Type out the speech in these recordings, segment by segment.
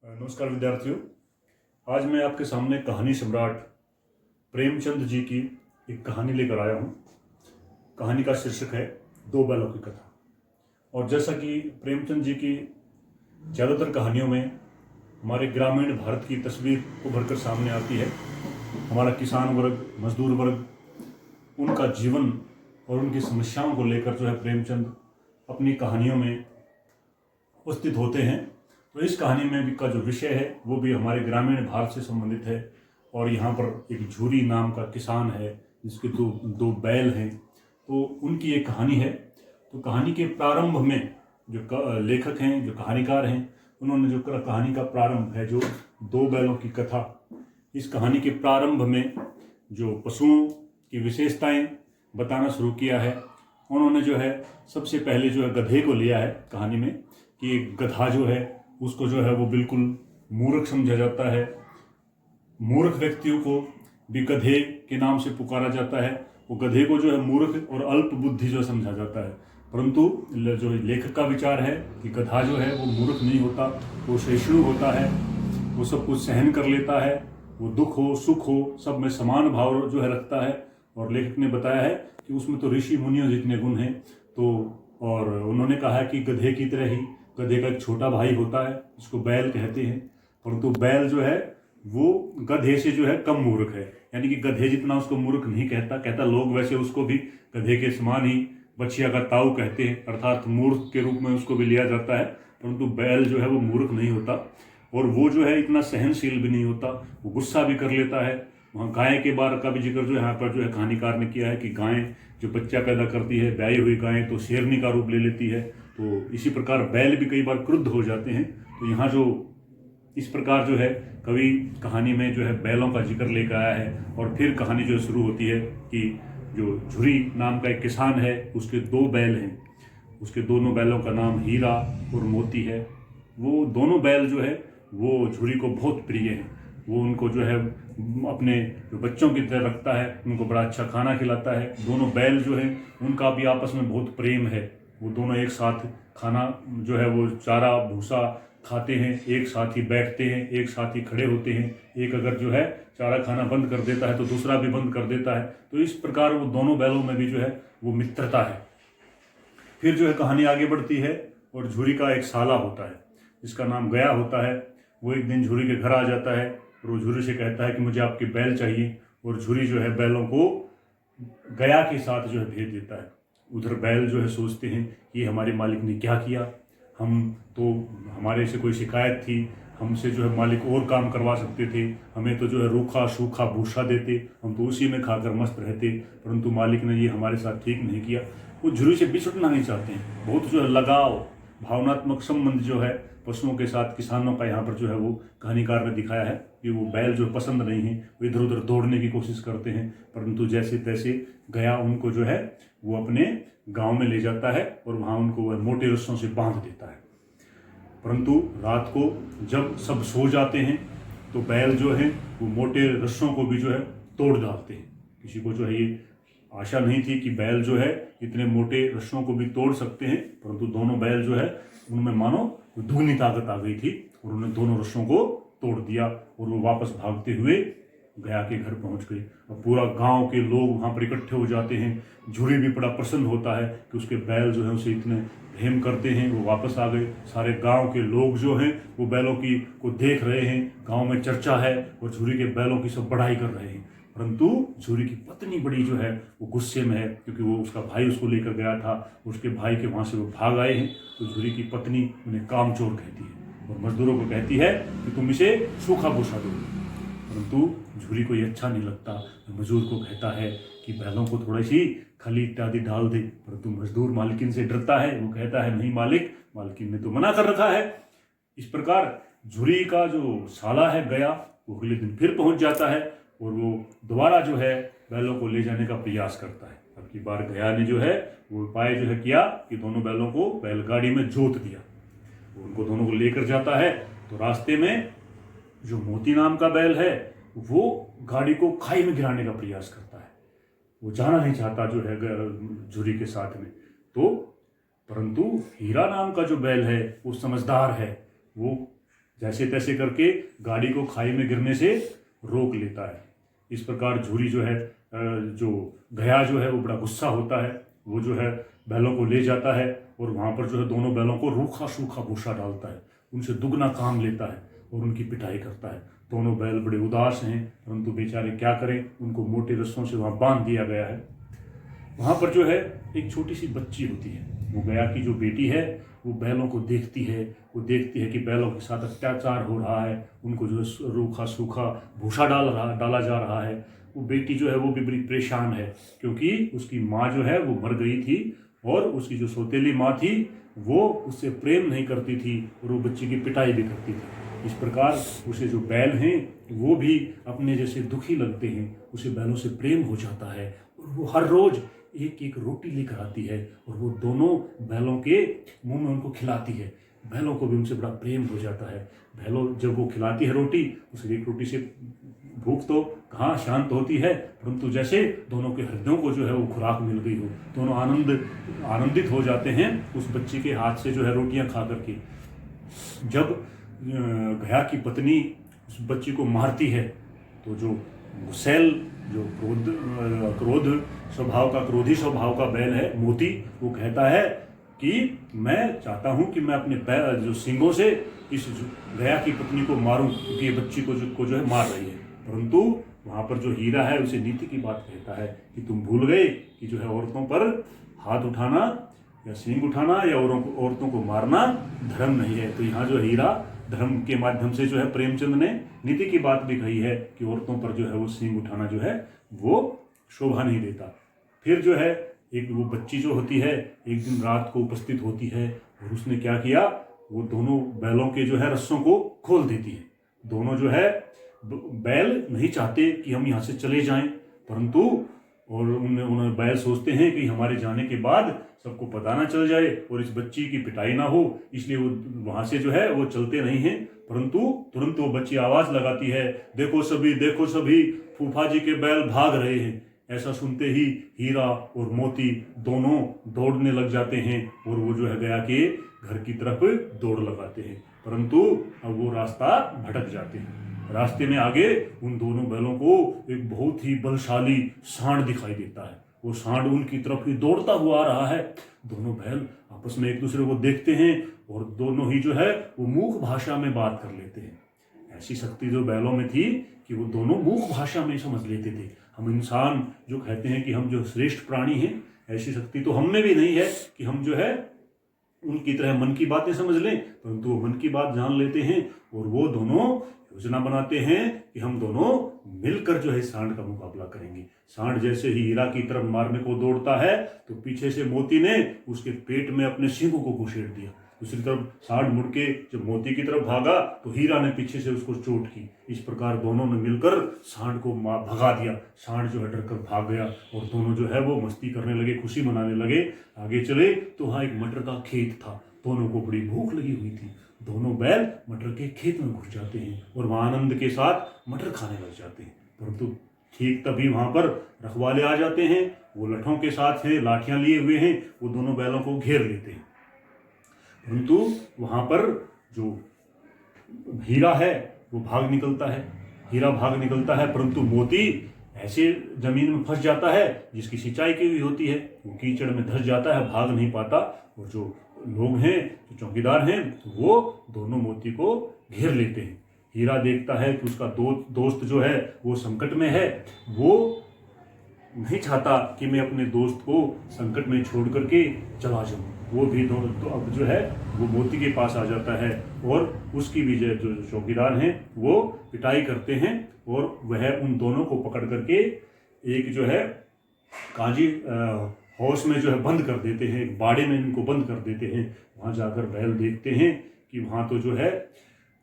नमस्कार विद्यार्थियों। आज मैं आपके सामने कहानी सम्राट प्रेमचंद जी की एक कहानी लेकर आया हूँ। कहानी का शीर्षक है दो बैलों की कथा। और जैसा कि प्रेमचंद जी की ज़्यादातर कहानियों में हमारे ग्रामीण भारत की तस्वीर उभर कर सामने आती है। हमारा किसान वर्ग, मजदूर वर्ग, उनका जीवन और उनकी समस्याओं को लेकर जो है प्रेमचंद अपनी कहानियों में उपस्थित होते हैं। तो इस कहानी में भी का जो विषय है वो भी हमारे ग्रामीण भारत से संबंधित है। और यहाँ पर एक झूरी नाम का किसान है जिसके दो बैल हैं, तो उनकी एक कहानी है। तो कहानी के प्रारंभ में जो लेखक हैं, जो कहानीकार हैं, उन्होंने जो कहानी का प्रारंभ है, जो दो बैलों की कथा, इस कहानी के प्रारंभ में जो पशुओं की विशेषताएं बताना शुरू किया है। उन्होंने जो है सबसे पहले जो है गधे को लिया है कहानी में, कि एक गधा जो है उसको जो है वो बिल्कुल मूर्ख समझा जाता है। मूर्ख व्यक्तियों को भी गधे के नाम से पुकारा जाता है। वो गधे को जो है मूर्ख और अल्प बुद्धि जो समझा जाता है। परंतु जो लेखक का विचार है कि गधा जो है वो मूर्ख नहीं होता, वो सहिष्णु होता है, वो सब कुछ सहन कर लेता है, वो दुख हो सुख हो सब में समान भाव जो है रखता है। और लेखक ने बताया है कि उसमें तो ऋषि मुनियों जितने गुण हैं। तो और उन्होंने कहा है कि गधे की तरह ही गधे का एक छोटा भाई होता है जिसको बैल कहते हैं। परंतु बैल जो है वो गधे से जो है कम मूर्ख है, यानी कि गधे जितना उसको मूर्ख नहीं कहता लोग वैसे उसको भी गधे के समान ही बछिया का ताऊ कहते हैं, अर्थात मूर्ख के रूप में उसको भी लिया जाता है। परंतु बैल जो है वो मूर्ख नहीं होता और वो जो है इतना सहनशील भी नहीं होता, वो गुस्सा भी कर लेता है। वहाँ गाय के बारे का भी जिक्र जो यहाँ पर जो है कहानीकार ने किया है कि गाय जो बच्चा पैदा करती है, ब्याई हुई गाय तो शेरनी का रूप ले लेती है। तो इसी प्रकार बैल भी कई बार क्रुद्ध हो जाते हैं। तो यहाँ जो इस प्रकार जो है कवि कहानी में जो है बैलों का जिक्र लेकर आया है। और फिर कहानी जो शुरू होती है कि जो झुरी नाम का एक किसान है, उसके दो बैल हैं। उसके दोनों बैलों का नाम हीरा और मोती है। वो दोनों बैल जो है वो झुरी को बहुत प्रिय हैं। वो उनको जो है अपने जो बच्चों की तरह रखता है, उनको बड़ा अच्छा खाना खिलाता है। दोनों बैल जो है उनका भी आपस में बहुत प्रेम है। वो दोनों एक साथ खाना जो है वो चारा भूसा खाते हैं, एक साथ ही बैठते हैं, एक साथ ही खड़े होते हैं। एक अगर जो है चारा खाना बंद कर देता है तो दूसरा भी बंद कर देता है। तो इस प्रकार वो दोनों बैलों में भी जो है वो मित्रता है। फिर जो है कहानी आगे बढ़ती है और झुरी का एक साला होता है जिसका नाम गया होता है। वो एक दिन झुरी के घर आ जाता है और वो झुरी से कहता है कि मुझे आपके बैल चाहिए। और झुरी जो है बैलों को गया के साथ जो है भेज देता है। उधर बैल जो है सोचते हैं कि हमारे मालिक ने क्या किया, हम तो हमारे से कोई शिकायत थी, हमसे जो है मालिक और काम करवा सकते थे, हमें तो जो है रूखा सूखा भूसा देते, हम तो उसी में खाकर मस्त रहते, परंतु मालिक ने ये हमारे साथ ठीक नहीं किया। वो झुरी से बिछुड़ना नहीं चाहते हैं। बहुत जो है लगाव, भावनात्मक संबंध जो है पशुओं के साथ किसानों का यहाँ पर जो है वो कहानीकार ने दिखाया है कि वो बैल जो पसंद नहीं है, वो इधर उधर दौड़ने की कोशिश करते हैं। परंतु जैसे तैसे गया उनको जो है वो अपने गांव में ले जाता है और वहाँ उनको वह मोटे रस्सों से बांध देता है। परंतु रात को जब सब सो जाते हैं तो बैल जो है वो मोटे रस्सों को भी जो है तोड़ डालते हैं। किसी को जो है ये आशा नहीं थी कि बैल जो है इतने मोटे रस्सों को भी तोड़ सकते हैं, परंतु दोनों बैल जो है उनमें मानो दुगनी ताकत आ गई थी और उन्होंने दोनों रस्सों को तोड़ दिया और वो वापस भागते हुए गया के घर पहुंच गए। और पूरा गांव के लोग वहां पर इकट्ठे हो जाते हैं। झुरी भी बड़ा प्रसन्न होता है कि उसके बैल जो है उसे इतने प्रेम करते हैं, वो वापस आ गए। सारे गांव के लोग जो हैं वो बैलों की को देख रहे हैं, गांव में चर्चा है और झुरी के बैलों की सब बढ़ाई कर रहे हैं। परंतु झुरी की पत्नी बड़ी जो है वो गुस्से में है, क्योंकि वो उसका भाई उसको लेकर गया था, उसके भाई के वहाँ से वो भाग आए हैं। तो झुरी की पत्नी उन्हें कामचोर कहती है और मजदूरों को कहती है कि तुम इसे सूखा भूसा दो। परंतु झुरी को ये अच्छा नहीं लगता। मजदूर को कहता है कि बैलों को थोड़ी सी खली इत्यादि डाल दे, परंतु मजदूर मालकिन से डरता है। वो कहता है नहीं मालिक, मालकिन ने तो मना कर रखा है। इस प्रकार झुरी का जो साला है गया, वो अगले दिन फिर पहुंच जाता है और वो दोबारा जो है बैलों को ले जाने का प्रयास करता है। अब की बार गया ने जो है वो उपाय जो है किया कि दोनों बैलों को बैलगाड़ी में जोत दिया। उनको दोनों को लेकर जाता है तो रास्ते में जो मोती नाम का बैल है वो गाड़ी को खाई में गिराने का प्रयास करता है। वो जाना नहीं चाहता जो है झुरी के साथ में। तो परंतु हीरा नाम का जो बैल है वो समझदार है। वो जैसे तैसे करके गाड़ी को खाई में गिरने से रोक लेता है। इस प्रकार झूरी जो है जो गया जो है वो बड़ा गुस्सा होता है, वो जो है बैलों को ले जाता है और वहाँ पर जो है दोनों बैलों को रूखा सूखा भूसा डालता है, उनसे दुगना काम लेता है और उनकी पिटाई करता है। दोनों बैल बड़े उदास हैं, परंतु बेचारे क्या करें, उनको मोटे रस्सों से वहाँ बांध दिया गया है। वहाँ पर जो है एक छोटी सी बच्ची होती है, वो गया की जो बेटी है, वो बैलों को देखती है, वो देखती है कि बैलों के साथ अत्याचार हो रहा है, उनको जो है रूखा सूखा भूसा डाला जा रहा है। वो बेटी जो है वो भी बड़ी परेशान है, क्योंकि उसकी माँ जो है वो मर गई थी और उसकी जो सौतेली माँ थी वो उससे प्रेम नहीं करती थी और वो बच्ची की पिटाई भी करती थी। इस प्रकार उसे जो बैल हैं वो भी अपने जैसे दुखी लगते हैं, उसे बैलों से प्रेम हो जाता है और वो हर रोज एक एक रोटी लेकर आती है और वो दोनों बैलों के मुंह में उनको खिलाती है। बैलों को भी उनसे बड़ा प्रेम हो जाता है। बैलों जब वो खिलाती है रोटी, उस एक रोटी से भूख तो कहाँ शांत होती है, परंतु जैसे दोनों के हृदयों को जो है वो खुराक मिल गई हो, दोनों आनंदित हो जाते हैं उस बच्ची के हाथ से जो है रोटियां खा करके। जब गया की पत्नी उस बच्ची को मारती है तो जो गुस्सैल जो क्रोधी स्वभाव का बैल है मोती, वो कहता है कि मैं चाहता हूं कि मैं अपने पैर जो सींगों से इस गया की पत्नी को मारूं, क्योंकि ये बच्ची को जो है मार रही है। परंतु वहां पर जो हीरा है उसे नीति की बात कहता है कि तुम भूल गए कि जो है औरतों पर हाथ उठाना या सींग उठाना या औरतों को मारना धर्म नहीं है। तो यहाँ जो हीरा धर्म के माध्यम से जो है प्रेमचंद ने नीति की बात भी कही है कि औरतों पर जो है वो सींग उठाना जो है वो शोभा नहीं देता। फिर जो है एक वो बच्ची जो होती है एक दिन रात को उपस्थित होती है और उसने क्या किया, वो दोनों बैलों के जो है रस्सों को खोल देती है। दोनों जो है बैल नहीं चाहते कि हम यहाँ से चले जाएं, परंतु और उन्हें बैल सोचते हैं कि हमारे जाने के बाद सबको पता ना चल जाए और इस बच्ची की पिटाई ना हो, इसलिए वो वहां से जो है वो चलते नहीं हैं। परंतु तुरंत वो बच्ची आवाज लगाती है, देखो सभी फूफा जी के बैल भाग रहे हैं। ऐसा सुनते ही हीरा और मोती दोनों दौड़ने लग जाते हैं और वो जो है गया के घर की तरफ दौड़ लगाते हैं, परंतु अब वो रास्ता भटक जाते हैं। रास्ते में आगे उन दोनों बैलों को एक बहुत ही बलशाली सांड दिखाई देता है। वो सांड उनकी तरफ ही दौड़ता हुआ आ रहा है। दोनों बैल आपस में एक दूसरे को देखते हैं और दोनों ही जो है वो मूक भाषा में बात कर लेते हैं। ऐसी शक्ति जो बैलों में थी कि वो दोनों मूक भाषा में समझ लेते थे। हम इंसान जो कहते हैं कि हम जो श्रेष्ठ प्राणी हैं, ऐसी शक्ति तो हम में भी नहीं है कि हम जो है उनकी तरह मन की बातें समझ लें, परंतु वो मन की बात जान लेते हैं और वो दोनों योजना बनाते हैं कि हम दोनों मिलकर जो है सांड का मुकाबला करेंगे। सांड जैसे ही हीरा की तरफ मारने को दौड़ता है तो पीछे से मोती ने उसके पेट में अपने सींगों को घुसेड़ दिया। दूसरी तरफ सांड मुड़ के जब मोती की तरफ भागा तो हीरा ने पीछे से उसको चोट की। इस प्रकार दोनों ने मिलकर सांड को भगा दिया। सांड जो है डरकर भाग गया और दोनों जो है वो मस्ती करने लगे, खुशी मनाने लगे। आगे चले तो वहाँ एक मटर का खेत था। दोनों को बड़ी भूख लगी हुई थी। दोनों बैल मटर के खेत में घुस जाते हैं और वहाँ आनंद के साथ मटर खाने लग जाते हैं। परंतु ठीक तभी वहाँ पर रखवाले आ जाते हैं। वो लठों के साथ हैं, लाठियां लिए हुए हैं, वो दोनों बैलों को घेर लेते हैं। परंतु वहाँ पर जो हीरा है वो भाग निकलता है। हीरा भाग निकलता है, परंतु मोती ऐसे जमीन में फंस जाता है जिसकी सिंचाई की हुई होती है। वो कीचड़ में धंस जाता है, भाग नहीं पाता। और जो लोग हैं, जो चौकीदार हैं, तो वो दोनों मोती को घेर लेते हैं। हीरा देखता है कि उसका दोस्त जो है वो संकट में है। वो नहीं चाहता कि मैं अपने दोस्त को संकट में छोड़ करके चला जाऊं। वो भी तो अब जो है वो मोती के पास आ जाता है और उसकी भी जो चौकीदार हैं वो पिटाई करते हैं और वह उन दोनों को पकड़ करके एक जो है काजी हाउस में जो है बंद कर देते हैं, एक बाड़े में इनको बंद कर देते हैं। वहाँ जाकर बैल देखते हैं कि वहाँ तो जो है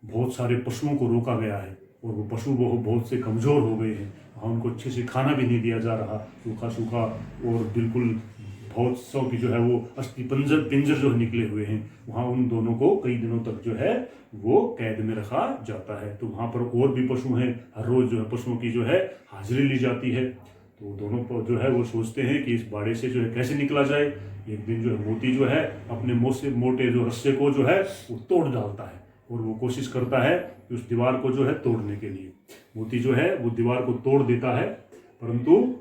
बहुत सारे पशुओं को रोका गया है और वो पशु बहुत से कमज़ोर हो गए हैं। वहाँ उनको अच्छे से खाना भी नहीं दिया जा रहा, सूखा सूखा और बिल्कुल बहुत सौ की जो है वो अस्थि पिंजर जो निकले हुए हैं। वहाँ उन दोनों को कई दिनों तक जो है वो कैद में रखा जाता है। तो वहाँ पर और भी पशु हैं, हर रोज़ जो है पशुओं की जो है हाजिरी ली जाती है। तो दोनों को जो है वो सोचते हैं कि इस बाड़े से जो है कैसे निकला जाए। एक दिन जो है मोती जो है अपने मोटे जो रस्से को जो है वो तोड़ डालता है। और वो कोशिश करता है कि उस दीवार को जो है तोड़ने के लिए। मोती जो है वो दीवार को तोड़ देता है, परंतु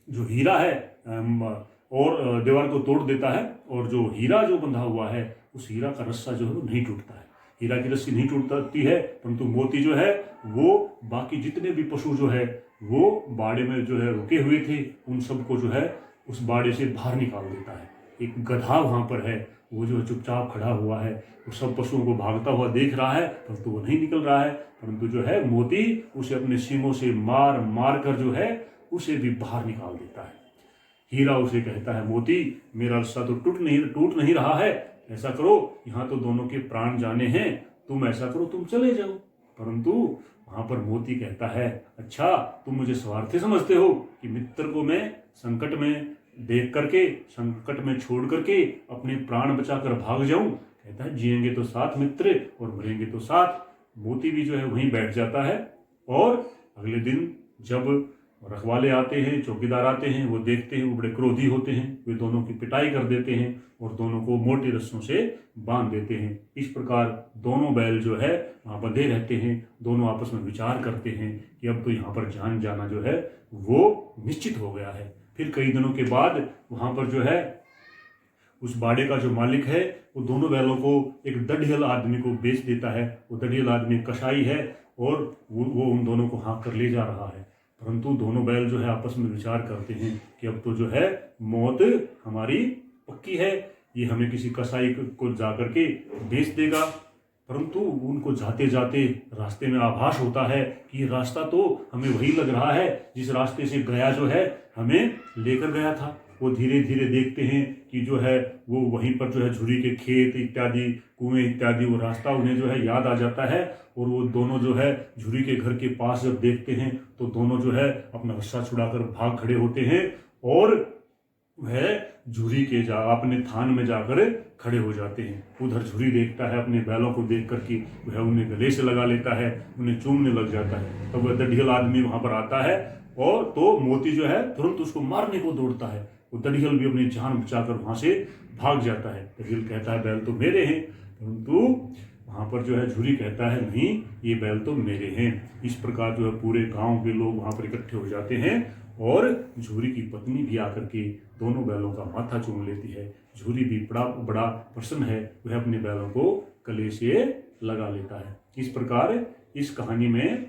जो हीरा है और दीवार को तोड़ देता है, और जो हीरा जो बंधा हुआ है उस हीरा का रस्सा जो है वो नहीं टूटता है। हीरा की रस्सी नहीं टूटती है, परंतु मोती जो है वो बाकी जितने भी पशु जो है वो बाड़े में जो है रुके हुए थे उन सबको जो है उस बाड़े से बाहर निकाल देता है। एक गधा वहाँ पर है, वो जो है चुपचाप खड़ा हुआ है, वो सब पशुओं को भागता हुआ देख रहा है, परंतु वो नहीं निकल रहा है। परंतु जो है मोती उसे अपने सींगों से मार मार कर जो है उसे भी बाहर निकाल देता है। हीरा उसे कहता है, मोती मेरा रस्सा तो टूट नहीं रहा है, ऐसा करो, यहाँ तो दोनों के प्राण जाने हैं, तुम ऐसा करो तुम चले जाओ। परंतु वहां पर मोती कहता है, अच्छा तुम मुझे स्वार्थी समझते हो कि मित्र को मैं संकट में देख करके, संकट में छोड़ करके अपने प्राण बचाकर भाग जाऊं। कहता है, जिएंगे तो साथ मित्र और मरेंगे तो साथ। मोती भी जो है वहीं बैठ जाता है, और अगले दिन जब रखवाले आते हैं, चौकीदार आते हैं, वो देखते हैं, वो बड़े क्रोधी होते हैं, वे दोनों की पिटाई कर देते हैं और दोनों को मोटे रस्सों से बांध देते हैं। इस प्रकार दोनों बैल जो है वहाँ बंधे रहते हैं। दोनों आपस में विचार करते हैं कि अब तो यहाँ पर जान जाना जो है वो निश्चित हो गया है। फिर कई दिनों के बाद वहाँ पर जो है उस बाड़े का जो मालिक है वो दोनों बैलों को एक दढ़ियल आदमी को बेच देता है। वो दढ़ियल आदमी कसाई है और वो उन दोनों को हाँक कर ले जा रहा है। परंतु दोनों बैल जो है आपस में विचार करते हैं कि अब तो जो है मौत हमारी पक्की है, ये हमें किसी कसाई को जाकर के बेच देगा। परंतु उनको जाते जाते रास्ते में आभास होता है कि ये रास्ता तो हमें वही लग रहा है जिस रास्ते से गया जो है हमें लेकर गया था। वो धीरे धीरे देखते हैं कि जो है वो वहीं पर जो है झुरी के खेत इत्यादि, कुएं इत्यादि, वो रास्ता उन्हें जो है याद आ जाता है। और वो दोनों जो है झुरी के घर के पास जब देखते हैं तो दोनों जो है अपना रस्सा छुड़ाकर भाग खड़े होते हैं और वह झुरी के अपने थान में जाकर खड़े हो जाते हैं। उधर झुरी देखता है अपने बैलों को देख कर कि वह उन्हें गले से लगा लेता है, उन्हें चूमने लग जाता है। तब वह दढ़ियल आदमी वहां पर आता है और तो मोती जो है तुरंत उसको मारने को दौड़ता है। वो दढ़ियल भी अपनी जान बचाकर वहां से भाग जाता है। दढ़ियल कहता है, बैल तो मेरे हैं, परंतु वहां पर जो है झुरी कहता है, नहीं, ये बैल तो मेरे हैं। इस प्रकार जो है पूरे गांव के लोग वहां पर इकट्ठे हो जाते हैं और झुरी की पत्नी भी आकर के दोनों बैलों का माथा चूम लेती है। झुरी भी बड़ा प्रसन्न है, वह अपने बैलों को गले से लगा लेता है। इस प्रकार इस कहानी में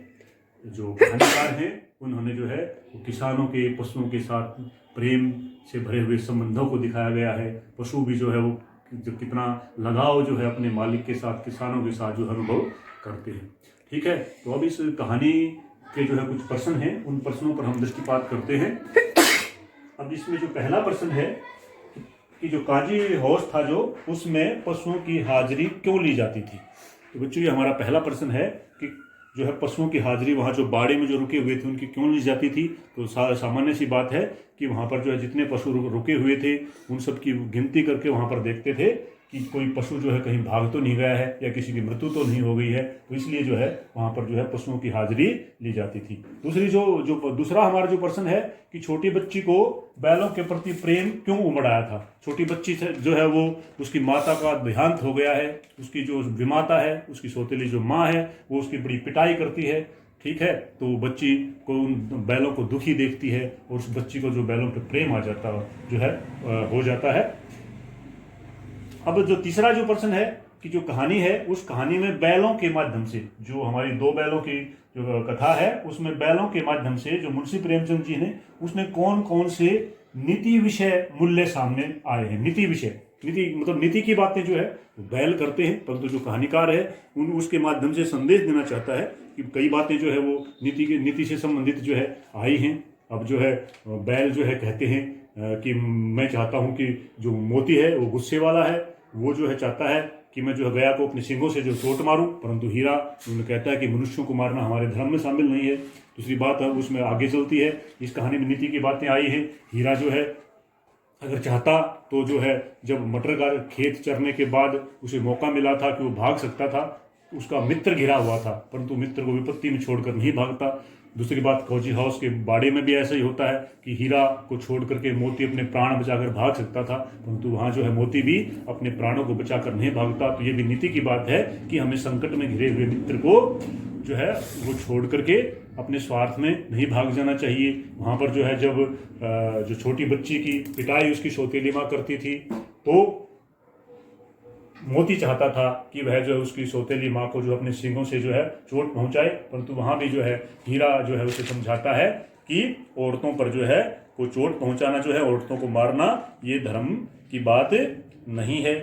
जो कहानीकार हैं उन्होंने जो है किसानों के पशुओं के साथ प्रेम से भरे हुए संबंधों को दिखाया गया है। पशु भी जो है वो जो कितना लगाव जो है अपने मालिक के साथ, किसानों के साथ जो अनुभव करते हैं। ठीक है, तो अब इस कहानी के जो है कुछ प्रश्न हैं, उन प्रश्नों पर हम दृष्टिपात करते हैं। अब इसमें जो पहला प्रश्न है कि जो काजी हाउस था जो उसमें पशुओं की हाजिरी क्यों ली जाती थी। तो बच्चों ये हमारा पहला प्रश्न है कि जो है पशुओं की हाजिरी वहाँ जो बाड़े में जो रुके हुए थे उनकी क्यों ली जाती थी। तो सामान्य सी बात है कि वहाँ पर जो है जितने पशु रुके हुए थे उन सब की गिनती करके वहाँ पर देखते थे कि कोई पशु जो है कहीं भाग तो नहीं गया है या किसी की मृत्यु तो नहीं हो गई है। तो इसलिए जो है वहाँ पर जो है पशुओं की हाजिरी ली जाती थी। दूसरा हमारा जो प्रश्न है कि छोटी बच्ची को बैलों के प्रति प्रेम क्यों उमड़ आया था। छोटी बच्ची जो है वो उसकी माता का देहांत हो गया है, उसकी जो विमाता है, उसकी सौतेली जो माँ है वो उसकी बड़ी पिटाई करती है। ठीक है, तो बच्ची को उन बैलों को दुखी देखती है और उस बच्ची को जो बैलों पर प्रेम आ जाता जो है हो जाता है। अब जो तीसरा जो प्रश्न है कि जो कहानी है उस कहानी में बैलों के माध्यम से, जो हमारी दो बैलों की जो कथा है उसमें बैलों के माध्यम से जो मुंशी प्रेमचंद जी ने उसने कौन कौन से नीति विषय मूल्य सामने आए हैं। नीति विषय, नीति मतलब नीति की बातें जो है बैल करते हैं, परंतु जो कहानीकार है उसके माध्यम से संदेश देना चाहता है कि कई बातें जो है वो नीति से संबंधित जो है आई हैं। अब जो है बैल जो है कहते हैं कि मैं चाहता हूं कि जो मोती है वो गुस्से वाला है, वो जो है चाहता है कि मैं जो है गया को अपने सींगों से जो चोट मारूं, परंतु हीरा उन्होंने कहता है कि मनुष्यों को मारना हमारे धर्म में शामिल नहीं है। दूसरी बात है उसमें आगे चलती है, इस कहानी में नीति की बातें आई हैं। हीरा जो है अगर चाहता तो जो है जब मटर का खेत चरने के बाद उसे मौका मिला था कि वो भाग सकता था, उसका मित्र घिरा हुआ था, परंतु मित्र को विपत्ति में छोड़कर नहीं भागता। दूसरी बात, कौची हाउस के बाड़े में भी ऐसा ही होता है कि हीरा को छोड़ करके मोती अपने प्राण बचाकर भाग सकता था, परंतु वहां जो है मोती भी अपने प्राणों को बचाकर नहीं भागता। तो ये भी नीति की बात है कि हमें संकट में घिरे हुए मित्र को जो है वो छोड़ करके अपने स्वार्थ में नहीं भाग जाना चाहिए। वहां पर जो है जब जो छोटी बच्ची की पिटाई उसकी सौतेली माँ करती थी, तो मोती चाहता था कि वह जो है उसकी सौतेली माँ को जो अपने सींगों से जो है चोट पहुंचाए, परंतु वहां भी जो है हीरा जो है उसे समझाता है कि औरतों पर जो है को चोट पहुंचाना, जो है औरतों को मारना, ये धर्म की बात नहीं है।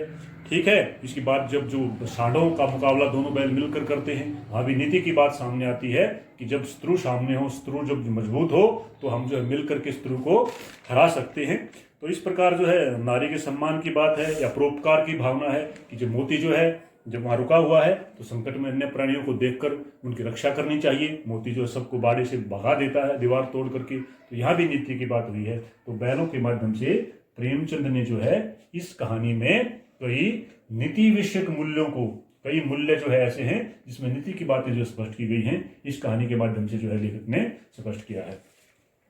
ठीक है। इसके बाद जब जो सांडों का मुकाबला दोनों बैल मिलकर करते हैं, वहां भी नीति की बात सामने आती है कि जब शत्रु सामने हो, शत्रु जब मजबूत हो, तो हम जो है मिलकर के शत्रु को हरा सकते हैं। तो इस प्रकार जो है नारी के सम्मान की बात है या परोपकार की भावना है कि जब मोती जो है जब वहां रुका हुआ है तो संकट में अन्य प्राणियों को देखकर उनकी रक्षा करनी चाहिए। मोती जो है सबको बाड़े से भगा देता है दीवार तोड़ करके। तो यहाँ भी नीति की बात हुई है। तो बैलों के माध्यम से प्रेमचंद ने जो है इस कहानी में कई नीति विषयक मूल्यों को, कई मूल्य जो है ऐसे हैं जिसमें नीति की बातें जो स्पष्ट की गई हैं, इस कहानी के माध्यम से जो है लेखक ने स्पष्ट किया है।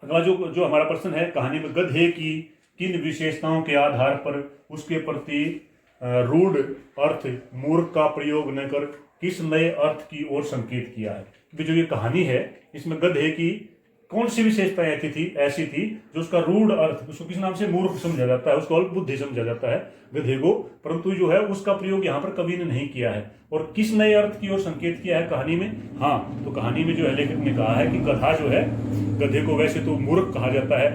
अगला जो हमारा प्रश्न है, कहानी में गधे की किन विशेषताओं के आधार पर उसके प्रति रूढ़ अर्थ मूर्ख का प्रयोग न कर किस नए अर्थ की ओर संकेत किया है। क्योंकि जो ये कहानी है इसमें गधे की कौन सी विशेषताएं ऐसी थी जो उसका रूढ़ अर्थ, उसको किस नाम से मूर्ख समझा जाता है, उसको अल्प बुद्धि समझा जाता है गधे को, परंतु जो है उसका प्रयोग यहाँ पर कवि ने नहीं किया है। और किस नए अर्थ की ओर संकेत किया है कहानी में? हाँ, तो कहानी में जो है लेखक ने कहा है कि गधा जो है, गधे को वैसे तो मूर्ख कहा जाता है,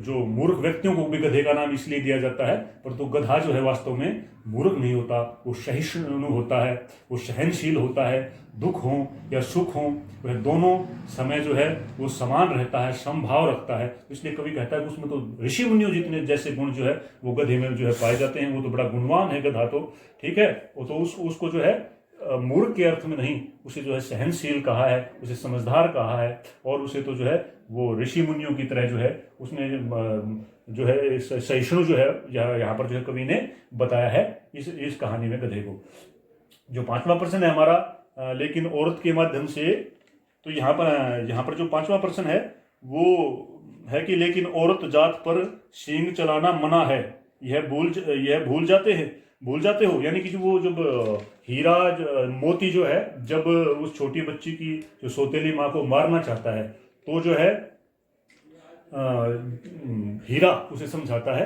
जो मूर्ख व्यक्तियों को भी गधे का नाम इसलिए दिया जाता है, परंतु गधा जो है वास्तव में मूर्ख नहीं होता, वो सहिष्णु होता है, वो सहनशील होता है। दुख हो या सुख हो वह दोनों समय जो है वो समान रहता है, समभाव रखता है। इसलिए कवि कहता है कि उसमें तो ऋषि मुनियों जितने जैसे गुण जो है वो गधे में जो है पाए जाते हैं। वो तो बड़ा गुणवान है गधा तो, ठीक है। वो तो उसको जो है मूर्ख के अर्थ में नहीं, उसे जो है सहनशील कहा है, उसे समझदार कहा है, और उसे तो जो है वो ऋषि मुनियों की तरह जो है उसने जो है सहिष्णु जो है यहाँ पर जो है कवि ने बताया है इस कहानी में गधे को। जो पांचवा प्रश्न है हमारा, लेकिन औरत के माध्यम से, तो यहाँ पर जो पांचवा प्रश्न है वो है कि लेकिन औरत जात पर सींग चलाना मना है, यह भूल जाते हो। यानी कि जो वो जब हीरा मोती जो है जब उस छोटी बच्ची की जो सौतेली माँ को मारना चाहता है, तो जो है हीरा उसे समझाता है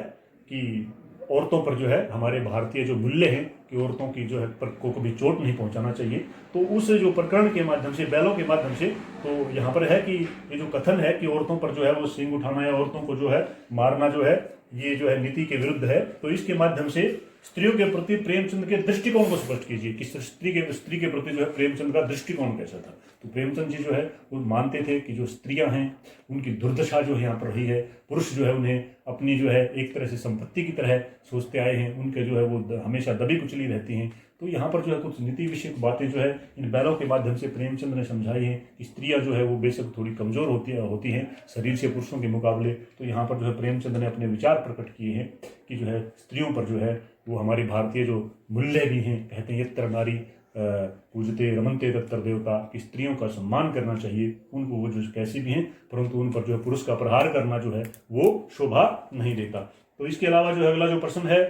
कि औरतों पर जो है हमारे भारतीय जो मूल्य हैं कि औरतों की जो है पर को कभी चोट नहीं पहुंचाना चाहिए। तो उस जो प्रकरण के माध्यम से, बैलों के माध्यम से, तो यहाँ पर है कि ये जो कथन है कि औरतों पर जो है वो सींग उठाना या औरतों को जो है मारना जो है ये जो है नीति के विरुद्ध है। तो इसके माध्यम से स्त्रियों के प्रति प्रेमचंद के दृष्टिकोण को स्पष्ट कीजिए कि स्त्री के प्रति जो है प्रेमचंद का दृष्टिकोण कैसा था। तो प्रेमचंद जी जो है वो मानते थे कि जो स्त्रियां हैं उनकी दुर्दशा जो है यहाँ पर रही है, पुरुष जो है उन्हें अपनी जो है एक तरह से संपत्ति की तरह सोचते आए हैं, उनके जो है वो हमेशा दबी कुचली रहती हैं। तो यहाँ पर जो है कुछ नीति विषयक बातें जो है इन बैलों के माध्यम से प्रेमचंद ने समझाई हैं कि स्त्रियां जो है वो बेशक थोड़ी कमजोर होती हैं शरीर से पुरुषों के मुकाबले। तो यहाँ पर जो है प्रेमचंद ने अपने विचार प्रकट किए हैं कि जो है स्त्रियों पर जो है वो हमारी भारतीय जो मूल्य भी हैं, कहते हैं यत्र नारी पूजते रमनते तत्र देवता, कि स्त्रियों का सम्मान करना चाहिए, उनको वो जो कैसी भी हैं, परंतु उन पर जो है पुरुष का प्रहार करना जो है वो शोभा नहीं देता। तो इसके अलावा जो है अगला जो प्रश्न है,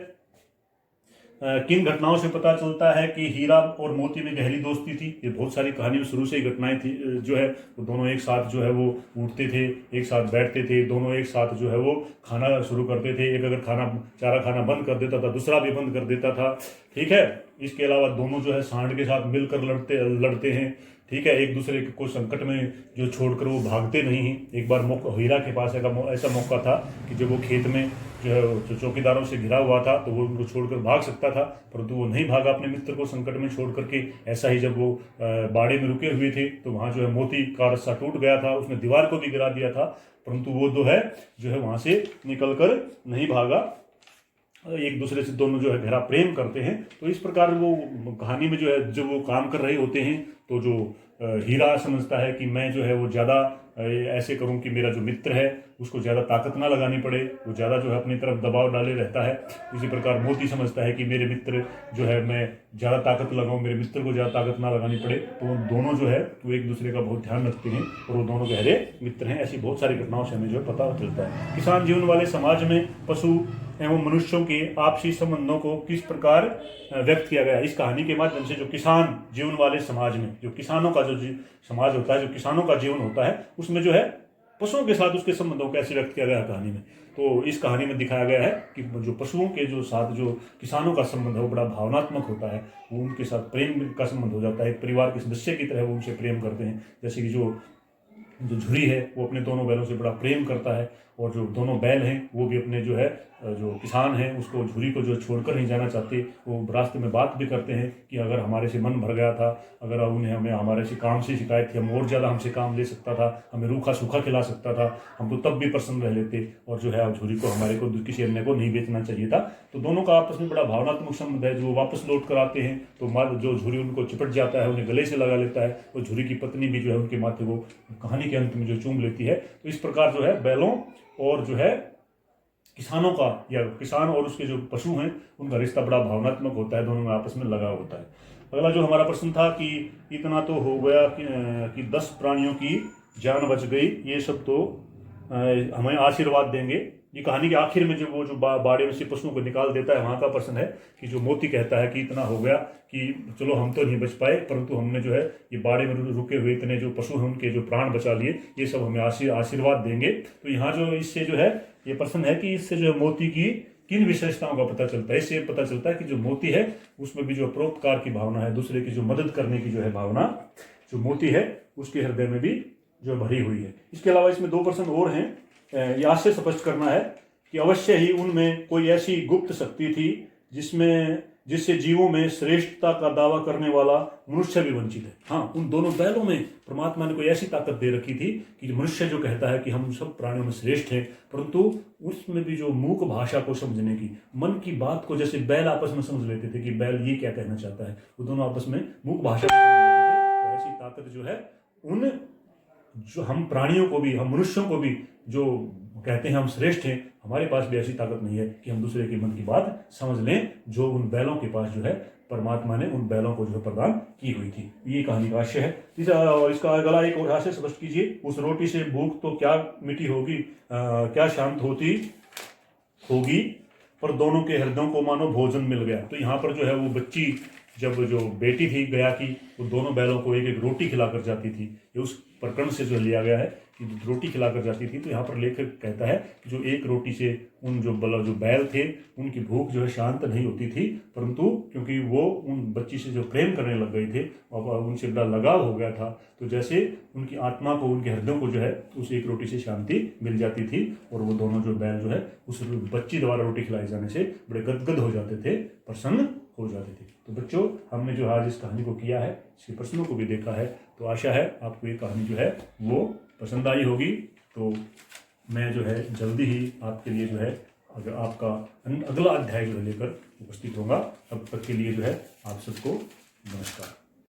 किन घटनाओं से पता चलता है कि हीरा और मोती में गहरी दोस्ती थी? ये बहुत सारी कहानी में शुरू से ही घटनाएं थी जो है वो दोनों एक साथ जो है वो उठते थे, एक साथ बैठते थे, दोनों एक साथ जो है वो खाना शुरू करते थे। एक अगर चारा खाना बंद कर देता था दूसरा भी बंद कर देता था, ठीक है। इसके अलावा दोनों जो है सांड के साथ मिलकर लड़ते हैं, ठीक है। एक दूसरे को संकट में जो छोड़कर वो भागते नहीं हैं। एक बार हीरा के पास ऐसा मौका था कि जब वो खेत में जो है चौकीदारों से घिरा हुआ था तो वो उनको छोड़कर भाग सकता था, परंतु वो नहीं भागा अपने मित्र को संकट में छोड़ करके। ऐसा ही जब वो बाड़े में रुके हुए थे तो वहाँ जो है मोती का रस्सा टूट गया था, उसने दीवार को भी गिरा दिया था, परंतु वो जो है वहाँ से निकल कर नहीं भागा। एक दूसरे से दोनों जो है गहरा प्रेम करते हैं। तो इस प्रकार वो कहानी में जो है जब वो काम कर रहे होते हैं तो जो हीरा समझता है कि मैं जो है वो ज़्यादा ऐसे करूं कि मेरा जो मित्र है उसको ज़्यादा ताकत ना लगानी पड़े, वो ज़्यादा जो है अपनी तरफ दबाव डाले रहता है। इसी प्रकार मोती समझता है कि मेरे मित्र जो है मैं ज़्यादा ताकत लगाऊं, मेरे मित्र को ज़्यादा ताकत ना लगानी पड़े। तो वो दोनों जो है वो एक दूसरे का बहुत ध्यान रखते हैं और वो दोनों गहरे मित्र हैं। ऐसी बहुत सारी घटनाओं से हमें जो है पता चलता है। किसान जीवन वाले समाज में पशु एवं मनुष्यों के आपसी संबंधों को किस प्रकार व्यक्त किया गया है। इस कहानी के माध्यम से जो किसान जीवन वाले समाज में, जो किसानों का जो समाज होता है, जो किसानों का जीवन होता है, उसमें जो है पशुओं के साथ उसके संबंधों को कैसे व्यक्त किया गया है कहानी में। तो इस कहानी में दिखाया गया है कि जो पशुओं के जो साथ जो किसानों का संबंध है वो बड़ा भावनात्मक होता है। वो उनके साथ प्रेम का संबंध हो जाता है, एक परिवार के सदस्य की तरह वो उनसे प्रेम करते हैं। जैसे कि जो झुरी है वो अपने दोनों बैलों से बड़ा प्रेम करता है, और जो दोनों बैल हैं वो भी अपने जो है जो किसान हैं उसको, झुरी को जो छोड़कर नहीं जाना चाहते। वो रास्ते में बात भी करते हैं कि अगर हमारे से मन भर गया था, अगर उन्हें हमें हमारे से काम से शिकायत थी, हम और ज़्यादा हमसे काम ले सकता था, हमें रूखा सूखा खिला सकता था, हम तो तब भी प्रसन्न रह लेते, और जो है झुरी को हमारे को किसी अन्य को नहीं बेचना चाहिए था। तो दोनों का आपस में बड़ा भावनात्मक संबंध है। जो वापस लौट कर आते हैं तो जो झुरी उनको चिपट जाता है, उन्हें गले से लगा लेता है, और झुरी की पत्नी भी जो है उनके माथे को कहानी के अंत में जो चूम लेती है। तो इस प्रकार जो है बैलों और जो है किसानों का, या किसान और उसके जो पशु हैं उनका रिश्ता बड़ा भावनात्मक होता है, दोनों में आपस में लगाव होता है। अगला जो हमारा प्रश्न था कि इतना तो हो गया कि 10 प्राणियों की जान बच गई, ये सब तो हमें आशीर्वाद देंगे। ये कहानी के आखिर में जब वो जो बाड़े में से पशुओं को निकाल देता है, वहाँ का प्रश्न है कि जो मोती कहता है कि इतना हो गया कि चलो हम तो नहीं बच पाए, परंतु हमने जो है ये बाड़े में रुके हुए इतने जो पशु हैं उनके जो प्राण बचा लिए, ये सब हमें आशीर्वाद देंगे। तो यहाँ जो इससे जो है ये प्रश्न है कि इससे जो है मोती की किन विशेषताओं का पता चलता है। इससे पता चलता है कि जो मोती है उसमें भी जो परोपकार की भावना है, दूसरे की जो मदद करने की जो है भावना, जो मोती है उसके हृदय में भी जो भरी हुई है। इसके अलावा इसमें 2 प्रश्न और हैं। यहाँ से स्पष्ट करना है कि अवश्य ही उनमें कोई ऐसी गुप्त शक्ति थी जिससे जीवों में श्रेष्ठता का दावा करने वाला मनुष्य भी वंचित है। हाँ, उन दोनों बैलों में परमात्मा ने कोई ऐसी ताकत दे रखी थी कि मनुष्य जो कहता है कि हम सब प्राणियों में श्रेष्ठ हैं, परंतु उसमें भी जो मूक भाषा को समझने की, मन की बात को, जैसे बैल आपस में समझ लेते थे कि बैल ये क्या कहना चाहता है, वो दोनों आपस में मूक भाषा को समझ लेते थे। तो ऐसी ताकत जो है उन जो हम प्राणियों को भी, हम मनुष्यों को भी जो कहते हैं हम श्रेष्ठ हैं, हमारे पास भी ऐसी ताकत नहीं है कि हम दूसरे के मन की बात समझ लें, जो उन बैलों के पास जो है परमात्मा ने उन बैलों को जो है प्रदान की हुई थी। ये कहानी का आशय है। इसका अगला एक और आशय स्पष्ट कीजिए। उस रोटी से भूख तो क्या मिटी होगी, क्या शांत होती होगी, पर दोनों के हृदयों को मानो भोजन मिल गया। तो यहाँ पर जो है वो बच्ची, जब जो बेटी थी गया की, वो दोनों बैलों को एक एक रोटी खिलाकर जाती थी। ये उस प्रकरण से जो लिया गया है कि रोटी खिलाकर जाती थी। तो यहाँ पर लेखक कहता है कि जो एक रोटी से उन जो बैल थे उनकी भूख जो है शांत नहीं होती थी, परंतु क्योंकि वो उन बच्ची से जो प्रेम करने लग गए थे और उनसे बड़ा लगाव हो गया था, तो जैसे उनकी आत्मा को, उनके हृदय को जो है उस एक रोटी से शांति मिल जाती थी, और वो दोनों जो बैल जो है उस बच्ची द्वारा रोटी खिलाई जाने से बड़े गदगद हो जाते थे, प्रसन्न हो जाते थे। तो बच्चों, हमने जो आज इस कहानी को किया है, इसके प्रश्नों को भी देखा है, तो आशा है आपको ये कहानी जो है वो पसंद आई होगी। तो मैं जो है जल्दी ही आपके लिए जो है अगर आपका अगला अध्याय जो है लेकर उपस्थित होगा। तब तक के लिए जो है आप सबको नमस्कार।